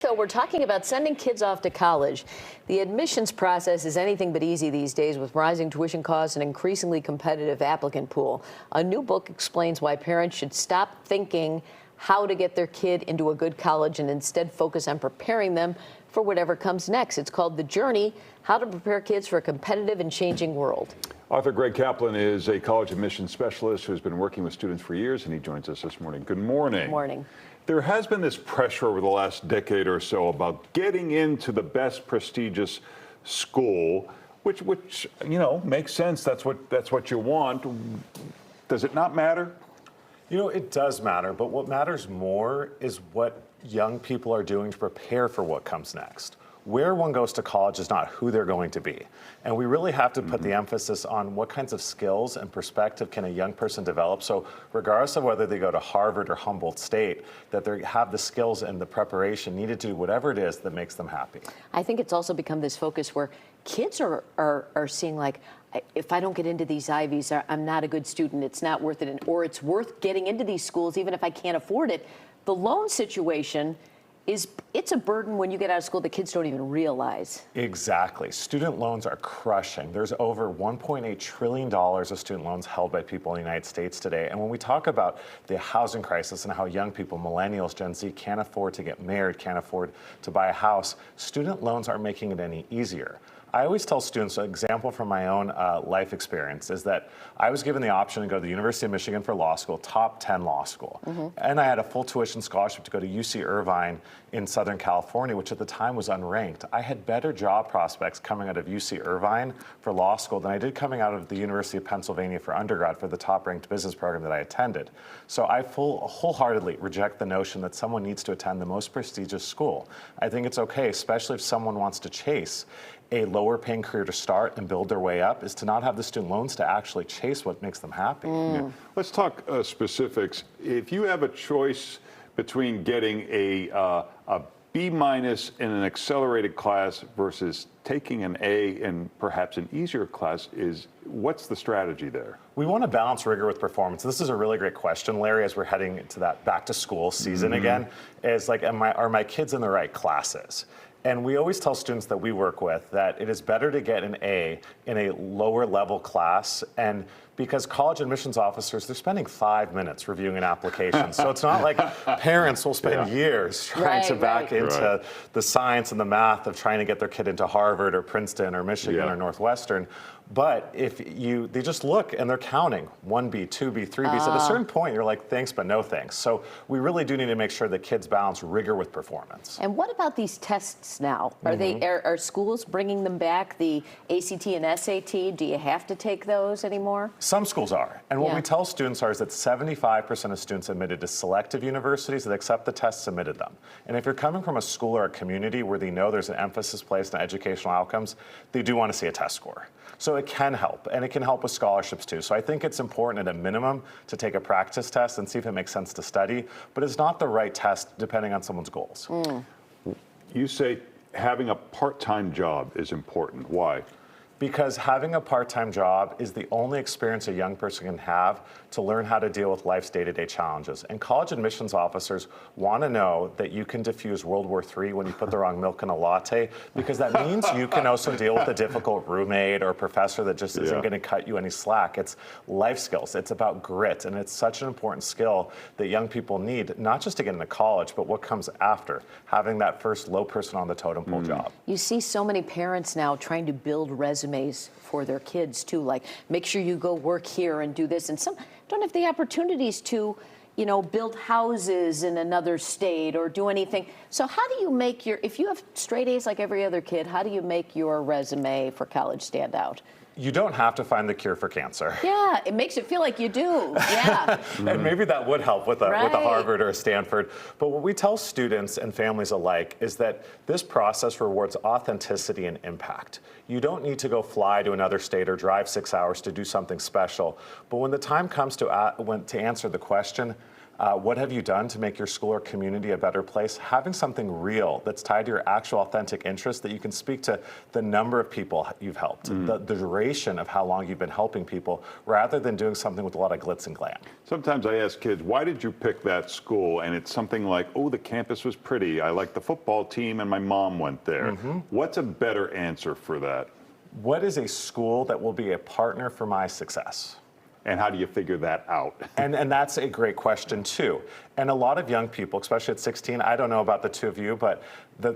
So we're talking about sending kids off to college. The admissions process is anything but easy these days with rising tuition costs and increasingly competitive applicant pool. A new book explains why parents should stop thinking how to get their kid into a good college and instead focus on preparing them for whatever comes next. It's called The Journey: How to Prepare Kids for a Competitive and Changing World. Author Greg Kaplan is a college admissions specialist who's been working with students for years, and he joins us this morning. Good morning. Good morning. There has been this pressure over the last decade or so about getting into the best prestigious school, which you know makes sense. That's what you want. Does it not matter? You know, it does matter, but what matters more is what young people are doing to prepare for what comes next. Where one goes to college is not who they're going to be. And we really have to put the emphasis on what kinds of skills and perspective can a young person develop. So regardless of whether they go to Harvard or Humboldt State, that they have the skills and the preparation needed to do whatever it is that makes them happy. I think it's also become this focus where kids are seeing, like, if I don't get into these Ivies, I'm not a good student, it's not worth it, or it's worth getting into these schools even if I can't afford it. The loan situation it's a burden when you get out of school that kids don't even realize. Exactly. Student loans are crushing. There's over $1.8 trillion of student loans held by people in the United States today. And when we talk about the housing crisis and how young people, millennials, Gen Z, can't afford to get married, can't afford to buy a house, student loans aren't making it any easier. I always tell students, an example from my own life experience is that I was given the option to go to the University of Michigan for law school, top 10 law school. And I had a full tuition scholarship to go to UC Irvine in Southern California, which at the time was unranked. I had better job prospects coming out of UC Irvine for law school than I did coming out of the University of Pennsylvania for undergrad for the top ranked business program that I attended. So I wholeheartedly reject the notion that someone needs to attend the most prestigious school. I think it's okay, especially if someone wants to chase a lower paying career to start and build their way up, is to not have the student loans to actually chase what makes them happy. Yeah. Let's talk specifics. If you have a choice between getting a B- in an accelerated class versus taking an A in perhaps an easier class, what's the strategy there? We want to balance rigor with performance. This is a really great question, Larry, as we're heading into that back to school season again, is like, are my kids in the right classes? And we always tell students that we work with that it is better to get an A in a lower level class, and because college admissions officers, they're spending 5 minutes reviewing an application. So it's not like parents will spend years trying to back into the science and the math of trying to get their kid into Harvard or Princeton or Michigan or Northwestern. But if they just look and they're counting 1B, 2B, 3B. So at a certain point, you're like, thanks, but no thanks. So we really do need to make sure that kids balance rigor with performance. And what about these tests now? Are schools bringing them back, the ACT and SAT? Do you have to take those anymore? Some schools are. And what we tell students is that 75% of students admitted to selective universities that accept the tests submitted them. And if you're coming from a school or a community where they know there's an emphasis placed on educational outcomes, they do want to see a test score. So it can help, and it can help with scholarships too. So I think it's important at a minimum to take a practice test and see if it makes sense to study, but it's not the right test depending on someone's goals. You say having a part-time job is important. Why? Because having a part-time job is the only experience a young person can have to learn how to deal with life's day-to-day challenges. And college admissions officers want to know that you can diffuse World War III when you put the wrong milk in a latte, because that means you can also deal with a difficult roommate or professor that just isn't going to cut you any slack. It's life skills. It's about grit. And it's such an important skill that young people need, not just to get into college, but what comes after, having that first low person on the totem pole job. You see so many parents now trying to build resumes for their kids too, like make sure you go work here and do this, and some don't have the opportunities to, you know, build houses in another state or do anything. So how do you make if you have straight A's like every other kid, how do you make your resume for college stand out? You don't have to find the cure for cancer. Yeah, it makes it feel like you do. Yeah. And maybe that would help with a Harvard or a Stanford. But what we tell students and families alike is that this process rewards authenticity and impact. You don't need to go fly to another state or drive 6 hours to do something special. But when the time comes to answer the question, What have you done to make your school or community a better place? Having something real that's tied to your actual authentic interest, that you can speak to the number of people you've helped, the duration of how long you've been helping people, rather than doing something with a lot of glitz and glam. Sometimes I ask kids, why did you pick that school? And it's something like, oh, the campus was pretty. I liked the football team and my mom went there. What's a better answer for that? What is a school that will be a partner for my success? And how do you figure that out? And that's a great question too. And a lot of young people, especially at 16, I don't know about the two of you, but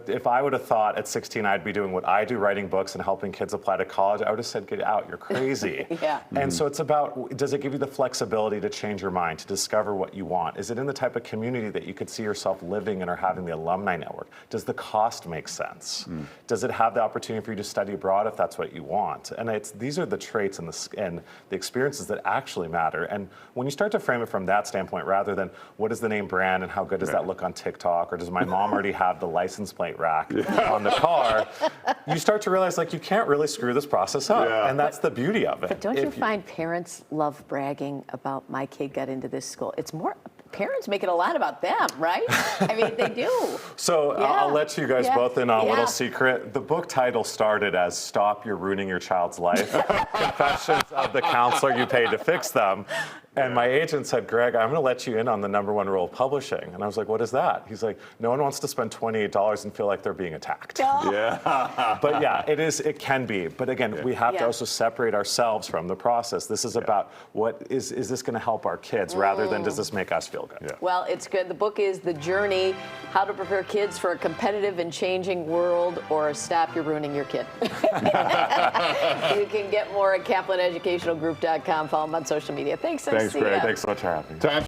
if I would have thought at 16 I'd be doing what I do, writing books and helping kids apply to college, I would have said, get out, you're crazy. Yeah. And so it's about, does it give you the flexibility to change your mind, to discover what you want? Is it in the type of community that you could see yourself living in or having the alumni network? Does the cost make sense? Does it have the opportunity for you to study abroad if that's what you want? And these are the traits and the experiences that actually matter. And when you start to frame it from that standpoint, rather than what is the name brand and how good does that look on TikTok, or does my mom already have the license plate rack on the car, you start to realize like you can't really screw this process up. And that's the beauty of it. But don't you find parents love bragging about my kid got into this school? It's more, parents make it a lot about them, right? I mean, they do. So I'll let you guys both in on a Yeah. little secret. The book title started as Stop You're Ruining Your Child's Life, Confessions of the Counselor You Paid to Fix Them. And my agent said, Greg, I'm going to let you in on the #1 rule of publishing. And I was like, what is that? He's like, no one wants to spend $28 and feel like they're being attacked. Yeah. But yeah, it can be. But again, we have to also separate ourselves from the process. This is about what is this going to help our kids rather than does this make us feel good? Yeah. Well, it's good. The book is The Journey, How to Prepare Kids for a Competitive and Changing World, or Stop You're Ruining Your Kid. You can get more at KaplanEducationalGroup.com. Follow them on social media. Thanks, Thanks, see Greg. ya. Thanks so much for having me.